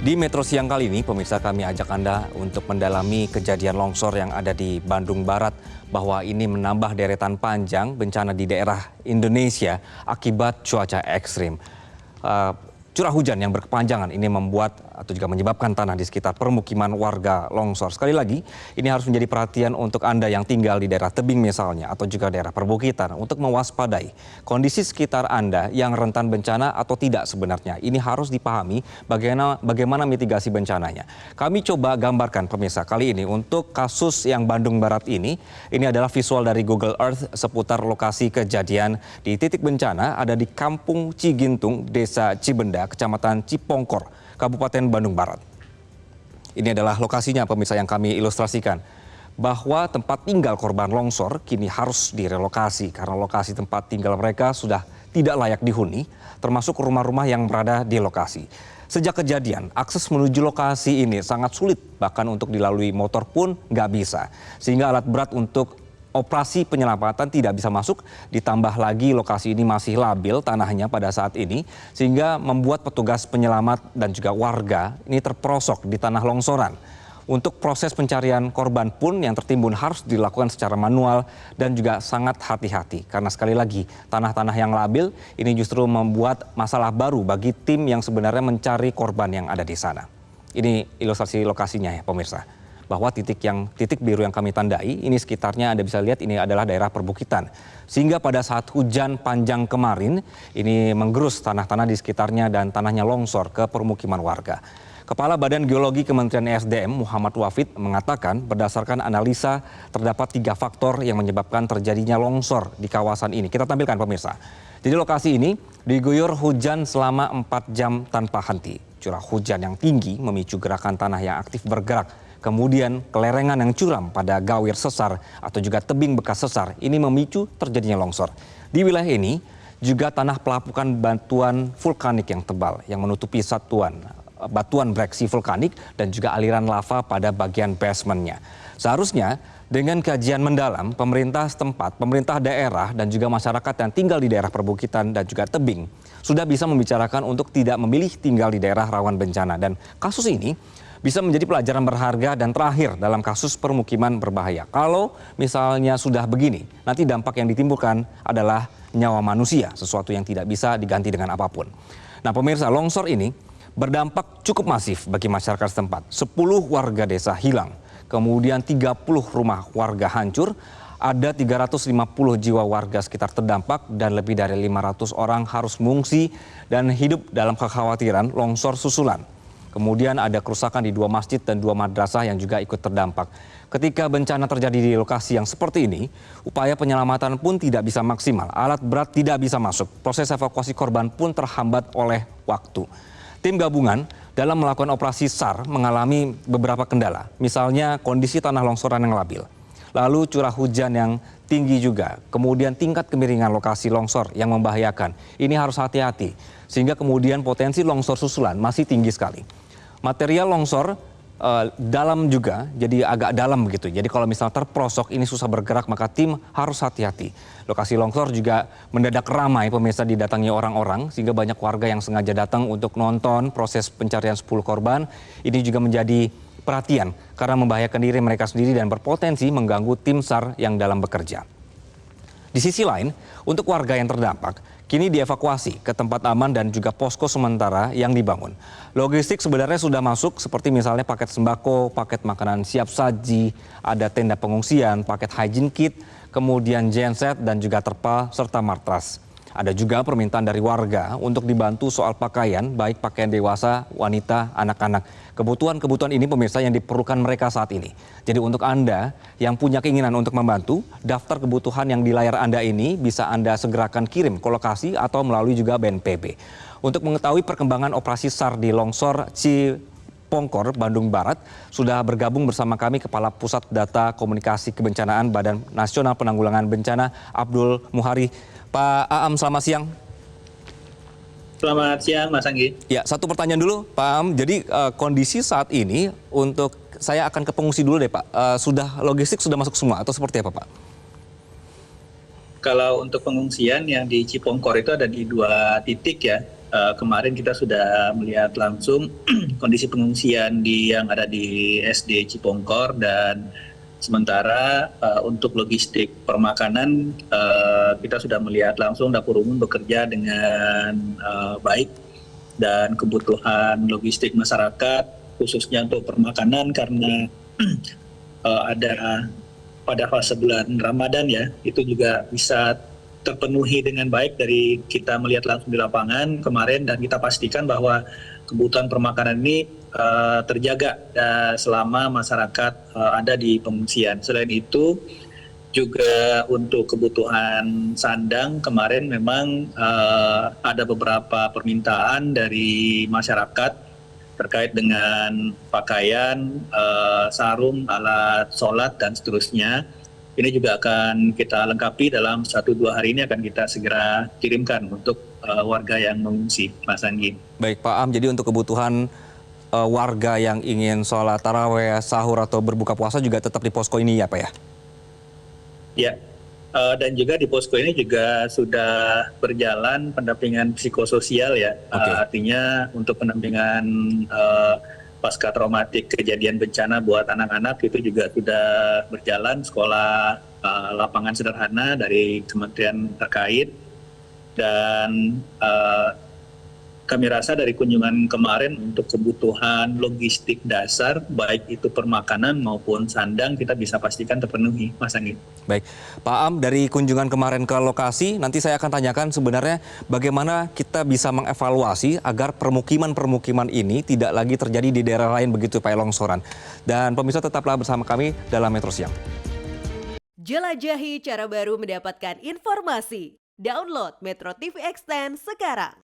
Di Metro Siang kali ini, pemirsa, kami ajak Anda untuk mendalami kejadian longsor yang ada di Bandung Barat, bahwa ini menambah deretan panjang bencana di daerah Indonesia akibat cuaca ekstrim. Curah hujan yang berkepanjangan ini membuat atau juga menyebabkan tanah di sekitar permukiman warga longsor. Sekali lagi, ini harus menjadi perhatian untuk Anda yang tinggal di daerah tebing misalnya atau juga daerah perbukitan untuk mewaspadai kondisi sekitar Anda yang rentan bencana atau tidak sebenarnya. Ini harus dipahami bagaimana mitigasi bencananya. Kami coba gambarkan pemirsa kali ini untuk kasus yang Bandung Barat ini adalah visual dari Google Earth seputar lokasi kejadian di titik bencana ada di Kampung Cigintung, Desa Cibenda, Kecamatan Cipongkor, Kabupaten Bandung Barat. Ini adalah lokasinya pemirsa yang kami ilustrasikan. Bahwa tempat tinggal korban longsor kini harus direlokasi karena lokasi tempat tinggal mereka sudah tidak layak dihuni, termasuk rumah-rumah yang berada di lokasi. Sejak kejadian, akses menuju lokasi ini sangat sulit, bahkan untuk dilalui motor pun nggak bisa. Sehingga alat berat untuk operasi penyelamatan tidak bisa masuk, ditambah lagi lokasi ini masih labil tanahnya pada saat ini, sehingga membuat petugas penyelamat dan juga warga ini terperosok di tanah longsoran. Untuk proses pencarian korban pun yang tertimbun harus dilakukan secara manual dan juga sangat hati-hati. Karena sekali lagi, tanah-tanah yang labil ini justru membuat masalah baru bagi tim yang sebenarnya mencari korban yang ada di sana. Ini ilustrasi lokasinya ya pemirsa. Bahwa titik biru yang kami tandai ini sekitarnya Anda bisa lihat ini adalah daerah perbukitan. Sehingga pada saat hujan panjang kemarin ini menggerus tanah-tanah di sekitarnya dan tanahnya longsor ke permukiman warga. Kepala Badan Geologi Kementerian ESDM Muhammad Wafid mengatakan berdasarkan analisa terdapat 3 faktor yang menyebabkan terjadinya longsor di kawasan ini. Kita tampilkan pemirsa. Jadi lokasi ini diguyur hujan selama 4 jam tanpa henti. Curah hujan yang tinggi memicu gerakan tanah yang aktif bergerak. Kemudian kelerengan yang curam pada gawir sesar atau juga tebing bekas sesar ini memicu terjadinya longsor. Di wilayah ini juga tanah pelapukan batuan vulkanik yang tebal yang menutupi batuan breksi vulkanik dan juga aliran lava pada bagian basementnya. Seharusnya dengan kajian mendalam, pemerintah setempat, pemerintah daerah dan juga masyarakat yang tinggal di daerah perbukitan dan juga tebing sudah bisa membicarakan untuk tidak memilih tinggal di daerah rawan bencana. Dan kasus ini bisa menjadi pelajaran berharga dan terakhir dalam kasus permukiman berbahaya. Kalau misalnya sudah begini, nanti dampak yang ditimbulkan adalah nyawa manusia, sesuatu yang tidak bisa diganti dengan apapun. Nah pemirsa, longsor ini berdampak cukup masif bagi masyarakat setempat. 10 warga desa hilang, kemudian 30 rumah warga hancur, ada 350 jiwa warga sekitar terdampak dan lebih dari 500 orang harus mengungsi dan hidup dalam kekhawatiran longsor susulan. Kemudian ada kerusakan di 2 masjid dan 2 madrasah yang juga ikut terdampak. Ketika bencana terjadi di lokasi yang seperti ini, upaya penyelamatan pun tidak bisa maksimal. Alat berat tidak bisa masuk. Proses evakuasi korban pun terhambat oleh waktu. Tim gabungan dalam melakukan operasi SAR mengalami beberapa kendala. Misalnya kondisi tanah longsoran yang labil. Lalu curah hujan yang tinggi juga. Kemudian tingkat kemiringan lokasi longsor yang membahayakan. Ini harus hati-hati. Sehingga kemudian potensi longsor susulan masih tinggi sekali. Material longsor dalam juga, jadi agak dalam begitu. Jadi kalau misalnya terperosok ini susah bergerak, maka tim harus hati-hati. Lokasi longsor juga mendadak ramai pemirsa didatangi orang-orang, sehingga banyak warga yang sengaja datang untuk nonton proses pencarian 10 korban. Ini juga menjadi perhatian karena membahayakan diri mereka sendiri dan berpotensi mengganggu tim SAR yang dalam bekerja. Di sisi lain, untuk warga yang terdampak, kini dievakuasi ke tempat aman dan juga posko sementara yang dibangun. Logistik sebenarnya sudah masuk seperti misalnya paket sembako, paket makanan siap saji, ada tenda pengungsian, paket hygiene kit, kemudian genset dan juga terpal serta matras. Ada juga permintaan dari warga untuk dibantu soal pakaian, baik pakaian dewasa, wanita, anak-anak. Kebutuhan-kebutuhan ini pemirsa yang diperlukan mereka saat ini. Jadi untuk Anda yang punya keinginan untuk membantu, daftar kebutuhan yang di layar Anda ini bisa Anda segerakan kirim ke lokasi atau melalui juga BNPB. Untuk mengetahui perkembangan operasi SAR di longsor Cipongkor, Bandung Barat, sudah bergabung bersama kami Kepala Pusat Data Komunikasi Kebencanaan Badan Nasional Penanggulangan Bencana, Abdul Muhari. Pak Aam, selamat siang. Selamat siang, Mas Anggi. Ya, satu pertanyaan dulu, Pak Aam. Jadi kondisi saat ini untuk saya akan ke pengungsi dulu deh, Pak. Logistik sudah masuk semua atau seperti apa, Pak? Kalau untuk pengungsian yang di Cipongkor itu ada di 2 titik ya. Kemarin kita sudah melihat langsung kondisi pengungsian yang ada di SD Cipongkor, dan sementara untuk logistik permakanan kita sudah melihat langsung dapur umum bekerja dengan baik, dan kebutuhan logistik masyarakat khususnya untuk permakanan karena ada pada fase bulan Ramadan ya, itu juga bisa terpenuhi dengan baik dari kita melihat langsung di lapangan kemarin, dan kita pastikan bahwa kebutuhan permakanan ini terjaga selama masyarakat ada di pengungsian. Selain itu juga untuk kebutuhan sandang kemarin memang ada beberapa permintaan dari masyarakat terkait dengan pakaian, sarung, alat sholat, dan seterusnya. Ini juga akan kita lengkapi dalam 1-2 hari ini, akan kita segera kirimkan untuk warga yang mengungsi, Mas Anggi. Baik Pak Am, jadi untuk kebutuhan warga yang ingin sholat taraweh, sahur atau berbuka puasa juga tetap di posko ini ya Pak ya? Ya, dan juga di posko ini juga sudah berjalan pendampingan psikososial ya. Artinya untuk pendampingan pasca traumatik kejadian bencana buat anak-anak itu juga sudah berjalan, sekolah lapangan sederhana dari kementerian terkait. Dan kami rasa dari kunjungan kemarin untuk kebutuhan logistik dasar, baik itu permakanan maupun sandang, kita bisa pastikan terpenuhi, Mas Anggi. Baik, Pak Am, dari kunjungan kemarin ke lokasi, nanti saya akan tanyakan sebenarnya bagaimana kita bisa mengevaluasi agar permukiman-permukiman ini tidak lagi terjadi di daerah lain begitu Pak, longsoran. Dan pemirsa tetaplah bersama kami dalam Metro Siang. Jelajahi cara baru mendapatkan informasi. Download Metro TV Extend sekarang.